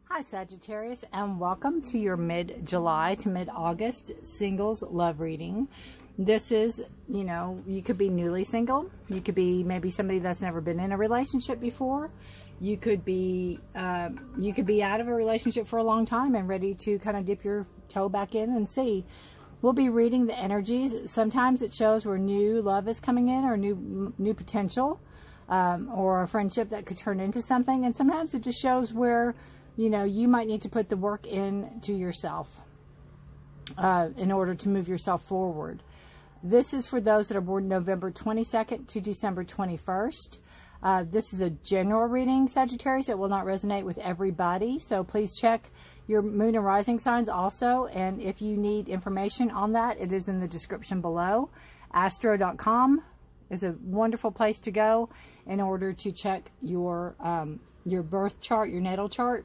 Hi Sagittarius, and welcome to your mid-July to mid-August singles love reading. This is, you could be newly single. You could be maybe somebody that's never been in a relationship before. You could be out of a relationship for a long time and ready to kind of dip your toe back in and see. We'll be reading the energies. Sometimes it shows where new love is coming in, or new potential, or a friendship that could turn into something. And sometimes it just shows where you might need to put the work into yourself in order to move yourself forward. This is for those that are born November 22nd to December 21st. This is a general reading, Sagittarius. It will not resonate with everybody. So please check your moon and rising signs also. And if you need information on that, it is in the description below. Astro.com is a wonderful place to go in order to check your birth chart, your natal chart.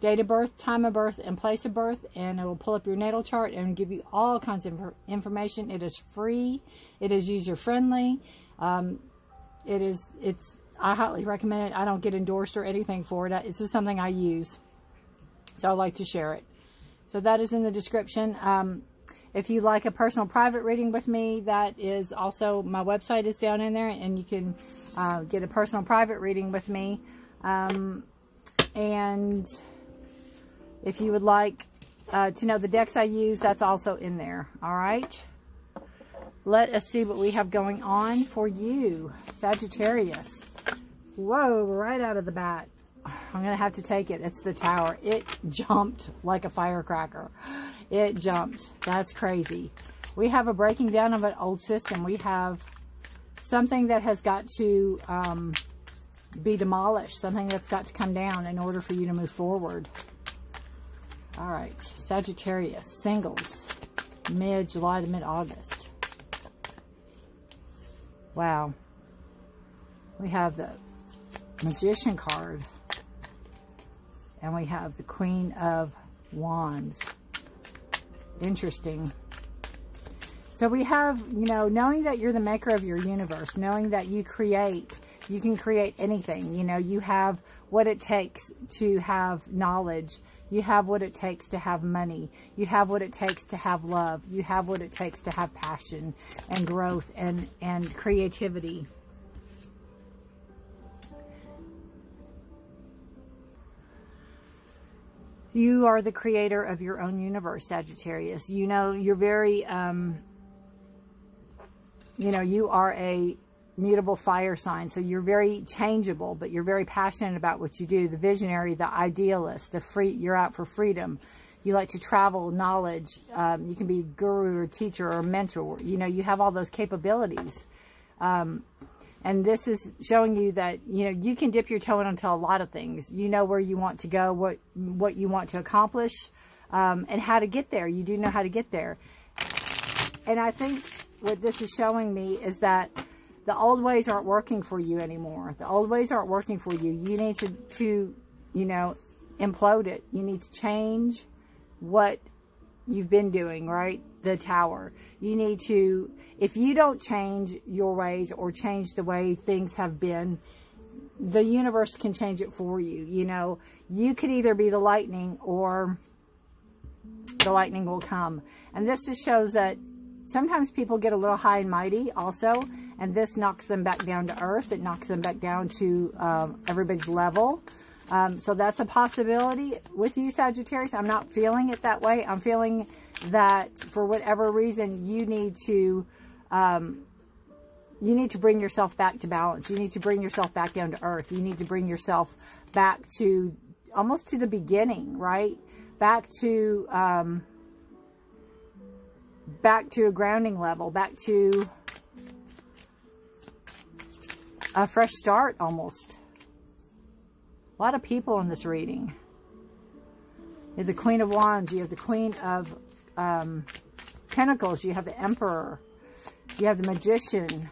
Date of birth, time of birth, and place of birth, and it will pull up your natal chart and give you all kinds of information. It is free. It is user friendly. I highly recommend it. I don't get endorsed or anything for it. It's just something I use, so I like to share it. So that is in the description. If you like a personal private reading with me, that is also, my website is down in there, and you can get a personal private reading with me. And if you would like to know the decks I use, that's also in there. All right. Let us see what we have going on for you, Sagittarius. Whoa, right out of the bat. I'm going to have to take it. It's the Tower. It jumped like a firecracker. It jumped. That's crazy. We have a breaking down of an old system. We have something that has got to be demolished. Something that's got to come down in order for you to move forward. All right, Sagittarius, singles, mid-July to mid-August. Wow. We have the Magician card. And we have the Queen of Wands. Interesting. So we have, knowing that you're the maker of your universe, knowing that you can create anything. You have what it takes to have knowledge. You have what it takes to have money. You have what it takes to have love. You have what it takes to have passion and growth and creativity. You are the creator of your own universe, Sagittarius. You're very, you are a mutable fire sign, so you're very changeable, but you're very passionate about what you do. The visionary, the idealist, you're out for freedom. You like to travel, knowledge. You can be a guru or teacher or mentor. You have all those capabilities. And this is showing you that, you can dip your toe into a lot of things. You know where you want to go, what you want to accomplish, and how to get there. You do know how to get there. And I think what this is showing me is that the old ways aren't working for you anymore. The old ways aren't working for you. You need to implode it. You need to change what you've been doing, right? The Tower. You need to, if you don't change your ways or change the way things have been, the universe can change it for you. You could either be the lightning or the lightning will come. And this just shows that sometimes people get a little high and mighty also, and this knocks them back down to earth. It knocks them back down to everybody's level. So that's a possibility with you, Sagittarius. I'm not feeling it that way. I'm feeling that for whatever reason, you need to bring yourself back to balance. You need to bring yourself back down to earth. You need to bring yourself back to almost to the beginning, right? Back to a grounding level, back to a fresh start almost. A lot of people in this reading. You have the Queen of Wands. You have the Queen of Pentacles. You have the Emperor. You have the Magician.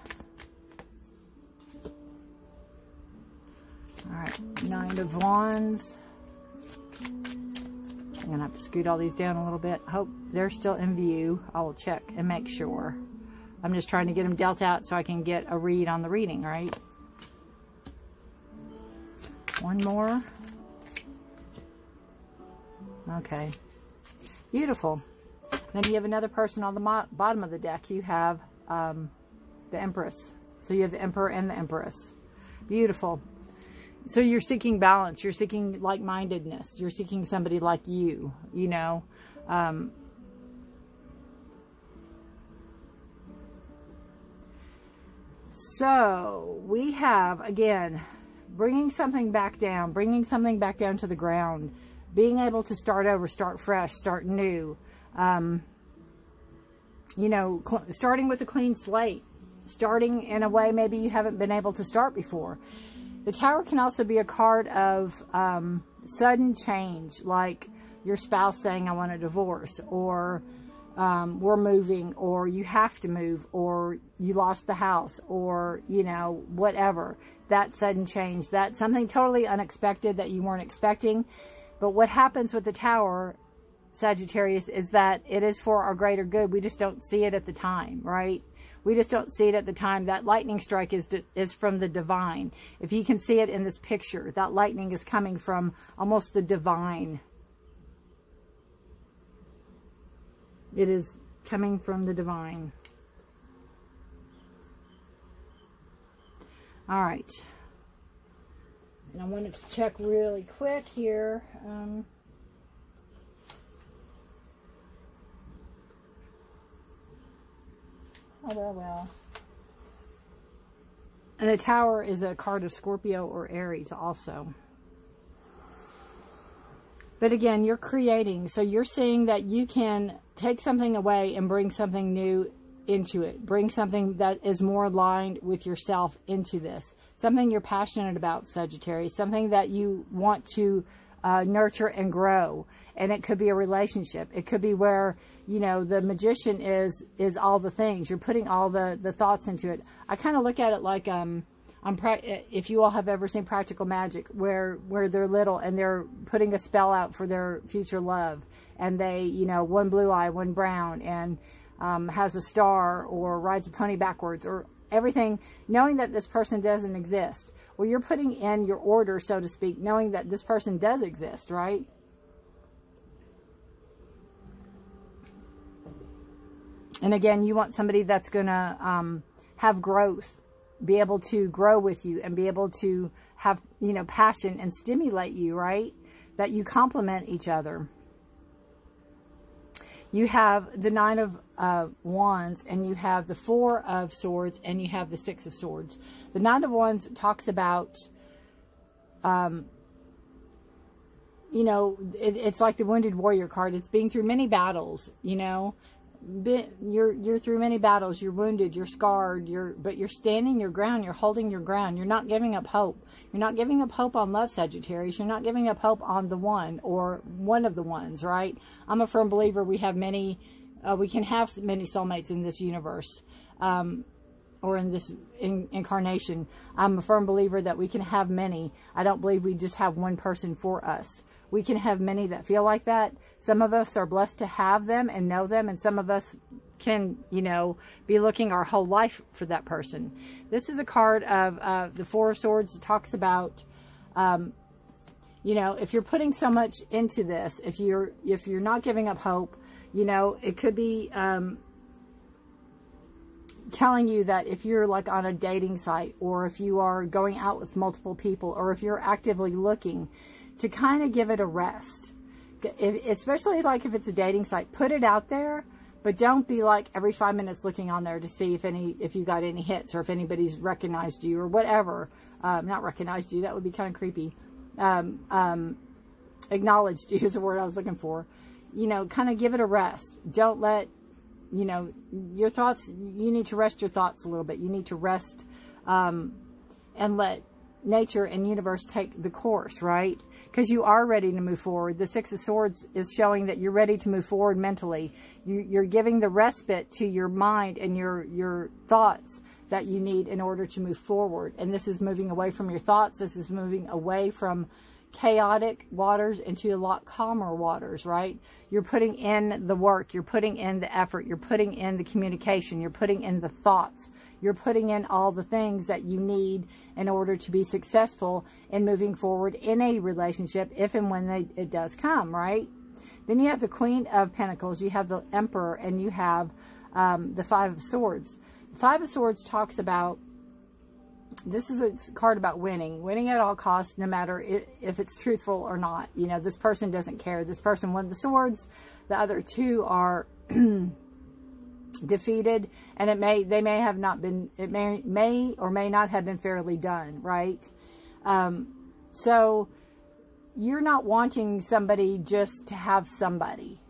All right, Nine of Wands. I'm going to have to scoot all these down a little bit. I hope they're still in view. I will check and make sure. I'm just trying to get them dealt out so I can get a read on the reading, right? One more. Okay. Beautiful. Then you have another person on the bottom of the deck. You have the Empress. So you have the Emperor and the Empress. Beautiful. So you're seeking balance. You're seeking like-mindedness. You're seeking somebody like you, you know. So we have, again, bringing something back down to the ground, being able to start over, start fresh, start new. You know, starting with a clean slate, starting in a way maybe you haven't been able to start before. The Tower can also be a card of sudden change, like your spouse saying, I want a divorce, or we're moving, or you have to move, or you lost the house, or, you know, whatever. That sudden change, that's something totally unexpected that you weren't expecting. But what happens with the Tower, Sagittarius, is that it is for our greater good. We just don't see it at the time, right? We just don't see it at the time. That lightning strike is from the divine. If you can see it in this picture, that lightning is coming from almost the divine. It is coming from the divine. All right. And I wanted to check really quick here. Oh, well. And the Tower is a card of Scorpio or Aries also. But again, you're creating. So you're seeing that you can take something away and bring something new into it. Bring something that is more aligned with yourself into this. Something you're passionate about, Sagittarius. Something that you want to nurture and grow. And it could be a relationship. It could be where, you know, the Magician is all the things. You're putting all the thoughts into it. I kind of look at it like, if you all have ever seen Practical Magic, where they're little and they're putting a spell out for their future love. And they, you know, one blue eye, one brown, and has a star or rides a pony backwards or everything, knowing that this person doesn't exist. Well, you're putting in your order, so to speak, knowing that this person does exist, right? And again, you want somebody that's going to have growth, be able to grow with you and be able to have, you know, passion and stimulate you, right? That you complement each other. You have the Nine of Wands, and you have the Four of Swords, and you have the Six of Swords. The Nine of Wands talks about, you know, it's like the Wounded Warrior card. It's being through many battles, you know. You're through many battles. You're wounded. You're scarred. But you're standing your ground. You're holding your ground. You're not giving up hope. You're not giving up hope on love, Sagittarius. You're not giving up hope on the one or one of the ones, right? I'm a firm believer we have many. We can have many soulmates in this universe, or in this incarnation. I'm a firm believer that we can have many. I don't believe we just have one person for us. We can have many that feel like that. Some of us are blessed to have them and know them, and some of us can, you know, be looking our whole life for that person. This is a card of the Four of Swords. It talks about, you know, if you're putting so much into this, if you're not giving up hope, you know, it could be telling you that if you're like on a dating site, or if you are going out with multiple people, or if you're actively looking, to kind of give it a rest. Especially like if it's a dating site, put it out there, but don't be like every 5 minutes looking on there to see if you got any hits, or if anybody's recognized you or whatever. Not recognized you, that would be kind of creepy. Acknowledged you is the word I was looking for. You know, kind of give it a rest. Don't let, you know, your thoughts, you need to rest your thoughts a little bit. You need to rest and let nature and universe take the course, right? Because you are ready to move forward. The Six of Swords is showing that you're ready to move forward mentally. You're giving the respite to your mind and your thoughts that you need in order to move forward. And this is moving away from your thoughts. This is moving away from chaotic waters into a lot calmer waters, right? You're putting in the work, you're putting in the effort, you're putting in the communication, you're putting in the thoughts, you're putting in all the things that you need in order to be successful in moving forward in a relationship, if and when it does come, right? Then you have the Queen of Pentacles, you have the Emperor, and you have the Five of Swords. The Five of Swords talks about, this is a card about winning at all costs, no matter if it's truthful or not. You know, this person doesn't care. This person won the swords. The other two are defeated, and it may or may not have been fairly done, right? So you're not wanting somebody just to have somebody,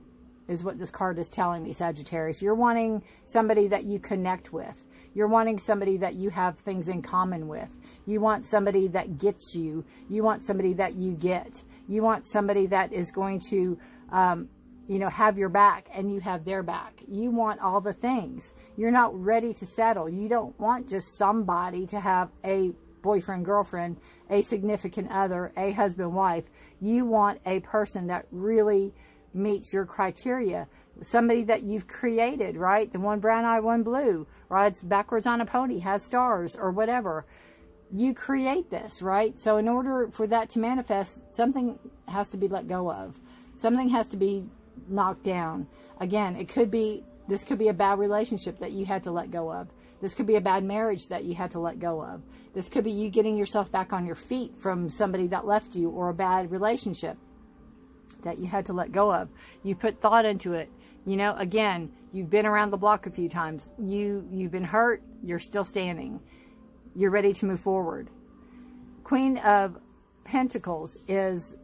is what this card is telling me, Sagittarius. You're wanting somebody that you connect with. You're wanting somebody that you have things in common with. You want somebody that gets you. You want somebody that you get. You want somebody that is going to, you know, have your back and you have their back. You want all the things. You're not ready to settle. You don't want just somebody to have a boyfriend, girlfriend, a significant other, a husband, wife. You want a person that really meets your criteria. Somebody that you've created, right? The one brown eye, one blue, rides backwards on a pony, has stars, or whatever. You create this, right? So in order for that to manifest, something has to be let go of. Something has to be knocked down. Again, this could be a bad relationship that you had to let go of. This could be a bad marriage that you had to let go of. This could be you getting yourself back on your feet from somebody that left you, or a bad relationship that you had to let go of. You put thought into it. You know, again, you've been around the block a few times. You've been hurt. You're still standing. You're ready to move forward. Queen of Pentacles is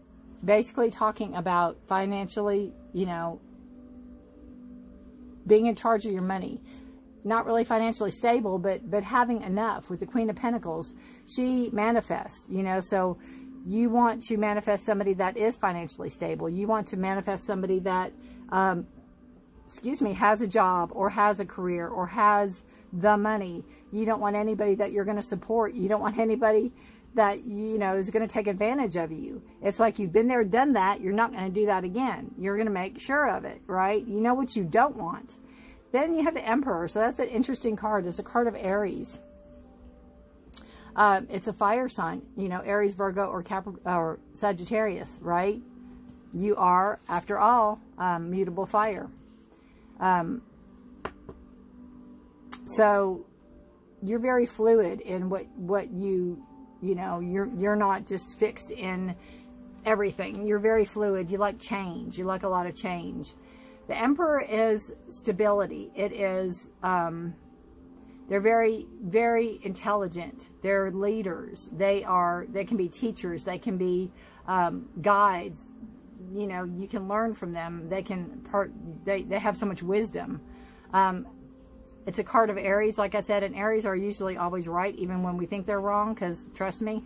basically talking about financially, you know, being in charge of your money. Not really financially stable, but having enough. With the Queen of Pentacles, she manifests, you know, so you want to manifest somebody that is financially stable. You want to manifest somebody that, has a job, or has a career, or has the money. You don't want anybody that you're going to support. You don't want anybody that, you know, is going to take advantage of you. It's like you've been there, done that. You're not going to do that again. You're going to make sure of it, right? You know what you don't want. Then you have the Emperor. So that's an interesting card. It's a card of Aries. It's a fire sign, you know, Aries, Virgo, or Sagittarius, right? You are, after all, mutable fire. So you're very fluid in what you know, you're not just fixed in everything. You're very fluid. You like change. You like a lot of change. The Emperor is stability. It is, they're very, very intelligent. They're leaders. They can be teachers. They can be guides. You know, you can learn from them. They have so much wisdom. It's a card of Aries, like I said, and Aries are usually always right, even when we think they're wrong, because trust me,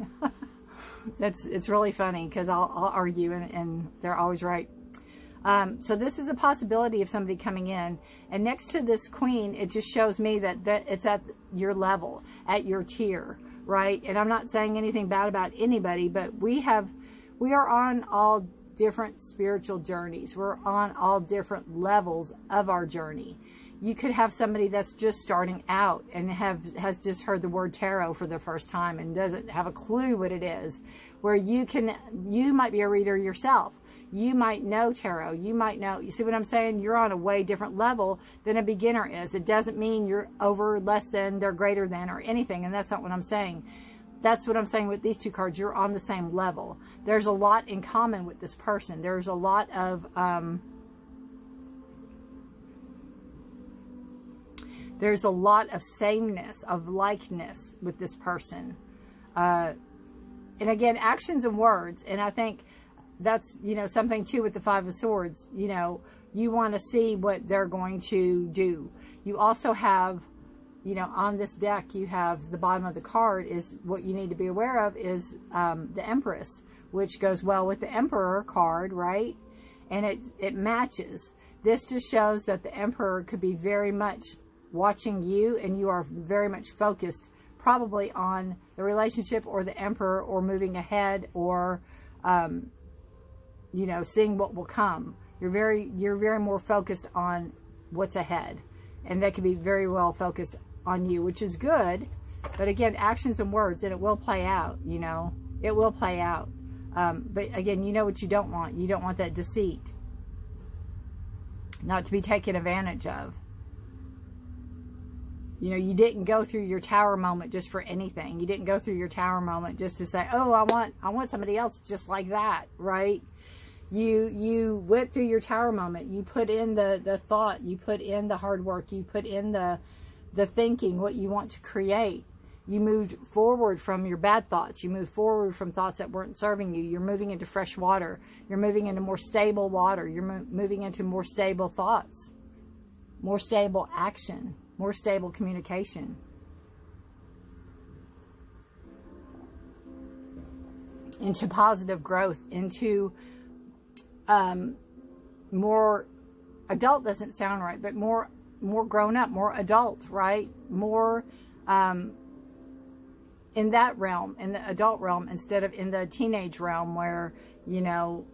it's really funny, because I'll argue and they're always right. So this is a possibility of somebody coming in, and next to this Queen, it just shows me that it's at your level, at your tier, right? And I'm not saying anything bad about anybody, but we are on all different spiritual journeys. We're on all different levels of our journey. You could have somebody that's just starting out and has just heard the word tarot for the first time and doesn't have a clue what it is, where you might be a reader yourself. You might know tarot. You might know, you see what I'm saying? You're on a way different level than a beginner is. It doesn't mean you're over, less than, they're greater than, or anything. And that's not what I'm saying. That's what I'm saying with these two cards. You're on the same level. There's a lot in common with this person. There's a lot of, there's a lot of sameness, of likeness with this person. And again, actions and words. And I think that's, you know, something too with the Five of Swords. You know, you want to see what they're going to do. You also have, you know, on this deck, you have the bottom of the card is what you need to be aware of is the Empress, which goes well with the Emperor card, right? And it matches. This just shows that the Emperor could be very much watching you, and you are very much focused probably on the relationship or the Emperor, or moving ahead, or you know, seeing what will come. You're very more focused on what's ahead, and they could be very well focused on you, which is good. But again, actions and words, and it will play out, you know, it will play out. But again, you know what you don't want. You don't want that deceit. not to be taken advantage of. You know, you didn't go through your tower moment just for anything. You didn't go through your tower moment just to say, oh, I want somebody else just like that, right? You went through your tower moment. You put in the thought. You put in the hard work. You put in the thinking, what you want to create. You moved forward from your bad thoughts. You moved forward from thoughts that weren't serving you. You're moving into fresh water. You're moving into more stable water. You're moving into more stable thoughts, more stable action, more stable communication. Into positive growth, into more adult doesn't sound right, but more grown up, more adult, right? More in that realm, in the adult realm, instead of in the teenage realm where, you know,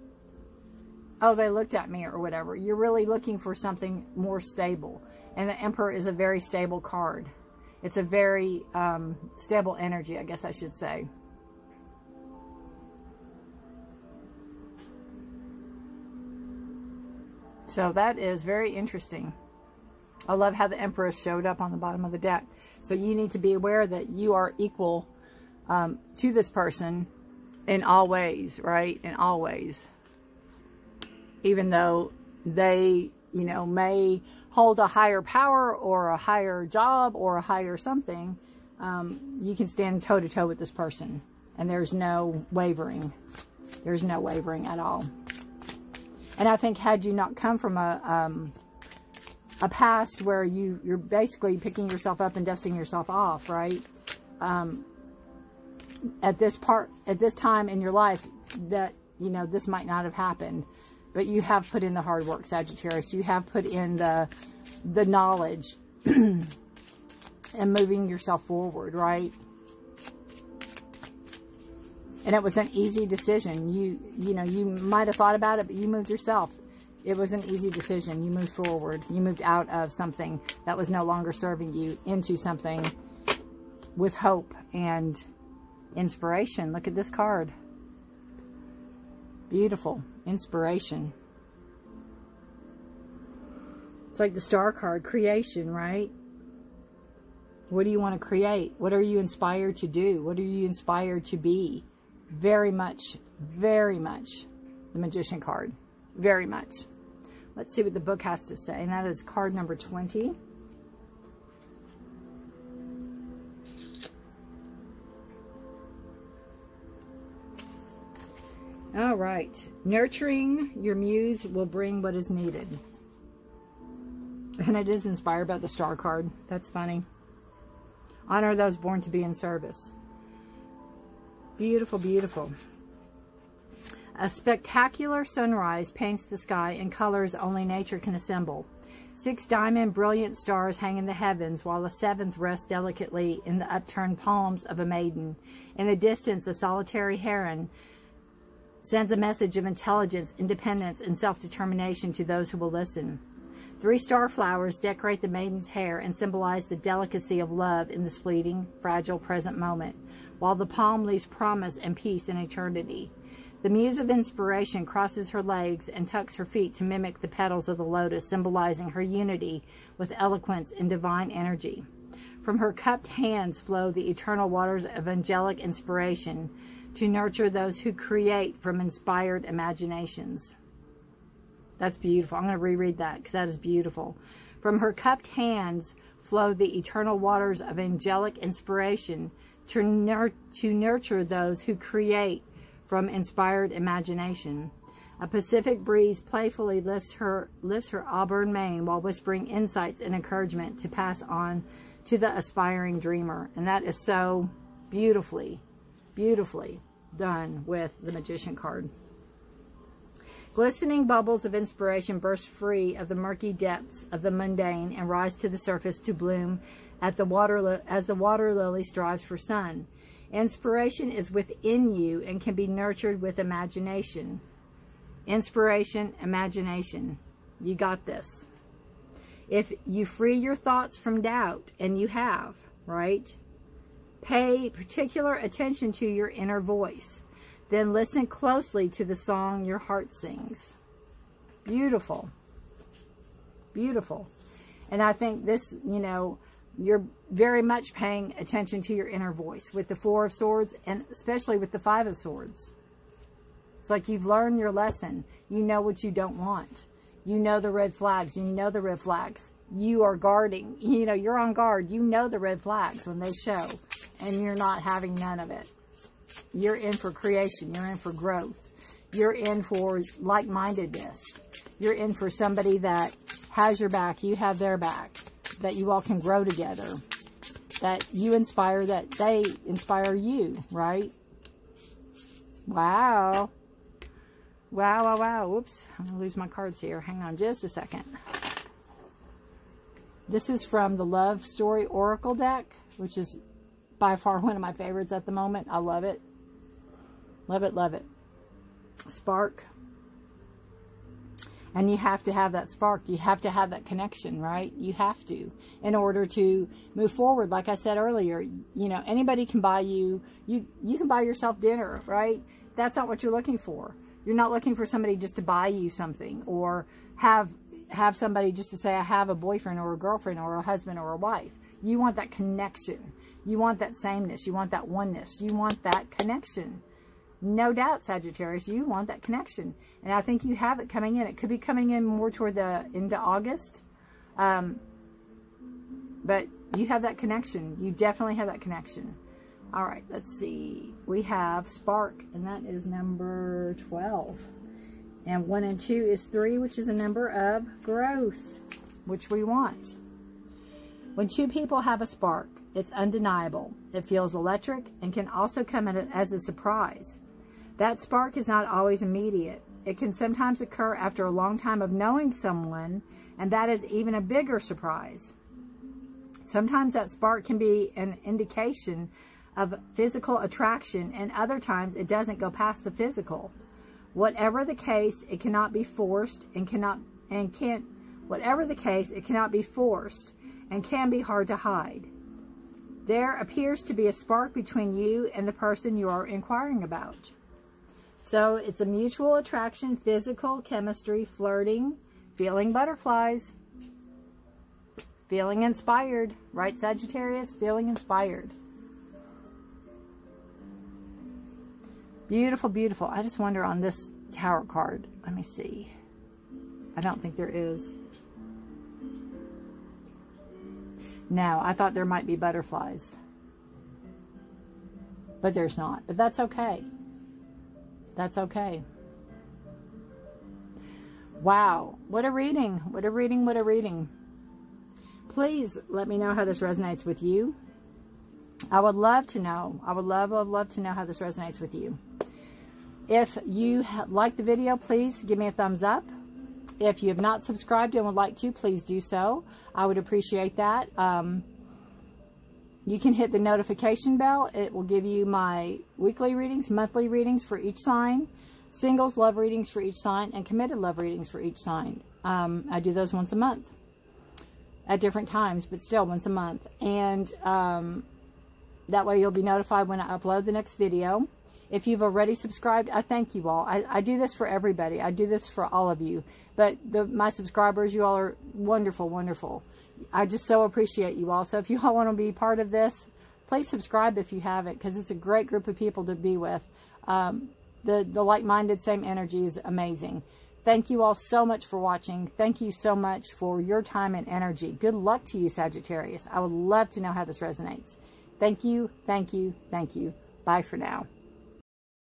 oh, they looked at me or whatever. You're really looking for something more stable. And the Emperor is a very stable card. It's a very stable energy, I guess I should say. So that is very interesting. I love how the Empress showed up on the bottom of the deck. So you need to be aware that you are equal to this person in all ways, right? In all ways. Even though they, you know, may hold a higher power or a higher job or a higher something, you can stand toe-to-toe with this person. And there's no wavering. There's no wavering at all. And I think had you not come from a past where you're basically picking yourself up and dusting yourself off, right? At this time in your life, that, you know, this might not have happened. But you have put in the hard work, Sagittarius. You have put in the knowledge and moving yourself forward, right? And it was an easy decision. You know, you might have thought about it, but you moved yourself. It was an easy decision. You moved forward. You moved out of something that was no longer serving you into something with hope and inspiration. Look at this card. Beautiful. Inspiration. It's like the Star card. Creation, right? What do you want to create? What are you inspired to do? What are you inspired to be? Very much the Magician card. Very much. Let's see what the book has to say. And that is card number 20. All right. Nurturing your muse will bring what is needed. And it is inspired by the Star card. That's funny. Honor those born to be in service. Beautiful, beautiful. A spectacular sunrise paints the sky in colors only nature can assemble. 6 diamond brilliant stars hang in the heavens, while a 7th rests delicately in the upturned palms of a maiden. In the distance, a solitary heron sends a message of intelligence, independence, and self-determination to those who will listen. 3 star flowers decorate the maiden's hair and symbolize the delicacy of love in this fleeting, fragile present moment, while the palm leaves promise and peace in eternity. The muse of inspiration crosses her legs and tucks her feet to mimic the petals of the lotus, symbolizing her unity with eloquence and divine energy. From her cupped hands flow the eternal waters of angelic inspiration to nurture those who create from inspired imaginations. That's beautiful. I'm going to reread that because that is beautiful. From her cupped hands flow the eternal waters of angelic inspiration to nurture those who create from inspired imagination. A Pacific breeze playfully lifts her auburn mane while whispering insights and encouragement to pass on to the aspiring dreamer. And that is so beautifully, beautifully done with the Magician card. Glistening bubbles of inspiration burst free of the murky depths of the mundane and rise to the surface to bloom as the water lily strives for sun. Inspiration is within you and can be nurtured with imagination. Inspiration, imagination. You got this. If you free your thoughts from doubt, and you have, right? Pay particular attention to your inner voice. Then listen closely to the song your heart sings. Beautiful. Beautiful. And I think this, you know, you're very much paying attention to your inner voice with the Four of Swords, and especially with the Five of Swords. It's like you've learned your lesson. You know what you don't want. You know the red flags. You know the red flags. You are guarding. You know, you're on guard. You know the red flags when they show, and you're not having none of it. You're in for creation. You're in for growth. You're in for like-mindedness. You're in for somebody that has your back. You have their back. That you all can grow together. That you inspire, that they inspire you, right? Wow. Wow, wow, wow. Whoops. I'm going to lose my cards here. Hang on just a second. This is from the Love Story Oracle deck, which is by far one of my favorites at the moment. I love it. Love it, love it. Spark. And you have to have that spark. You have to have that connection, right? You have to, in order to move forward. Like I said earlier, you know, anybody can buy you, you can buy yourself dinner, right? That's not what you're looking for. You're not looking for somebody just to buy you something, or have somebody just to say, I have a boyfriend or a girlfriend or a husband or a wife. You want that connection. You want that sameness. You want that oneness. You want that connection. No doubt, Sagittarius, you want that connection. And I think you have it coming in. It could be coming in more toward the end of August. But you have that connection. You definitely have that connection. All right, let's see. We have Spark, and that is number 12. And 1 and 2 is 3, which is a number of growth, which we want. When two people have a spark, it's undeniable. It feels electric and can also come as a surprise. That spark is not always immediate. It can sometimes occur after a long time of knowing someone, and that is even a bigger surprise. Sometimes that spark can be an indication of physical attraction, and other times it doesn't go past the physical. Whatever the case, it cannot be forced and whatever the case, it cannot be forced and can be hard to hide. There appears to be a spark between you and the person you are inquiring about. So it's a mutual attraction, physical, chemistry, flirting, feeling butterflies, feeling inspired, right, Sagittarius? Feeling inspired. Beautiful, beautiful. I just wonder on this Tower card. Let me see. I don't think there is. No, I thought there might be butterflies. But there's not. But that's okay. That's okay. Wow. What a reading. What a reading. What a reading. Please let me know how this resonates with you. I would love to know. I would love to know how this resonates with you. If you like the video, please give me a thumbs up. If you have not subscribed and would like to, please do so. I would appreciate that. You can hit the notification bell. It will give you my weekly readings, monthly readings for each sign, singles love readings for each sign, and committed love readings for each sign. I do those once a month at different times, but still once a month. And that way you'll be notified when I upload the next video. If you've already subscribed, I thank you all. I do this for everybody. I do this for all of you. But my subscribers, you all are wonderful, wonderful. I just so appreciate you all. So if you all want to be part of this, please subscribe if you haven't, because it's a great group of people to be with. The like-minded, same energy is amazing. Thank you all so much for watching. Thank you so much for your time and energy. Good luck to you, Sagittarius. I would love to know how this resonates. Thank you, thank you, thank you. Bye for now.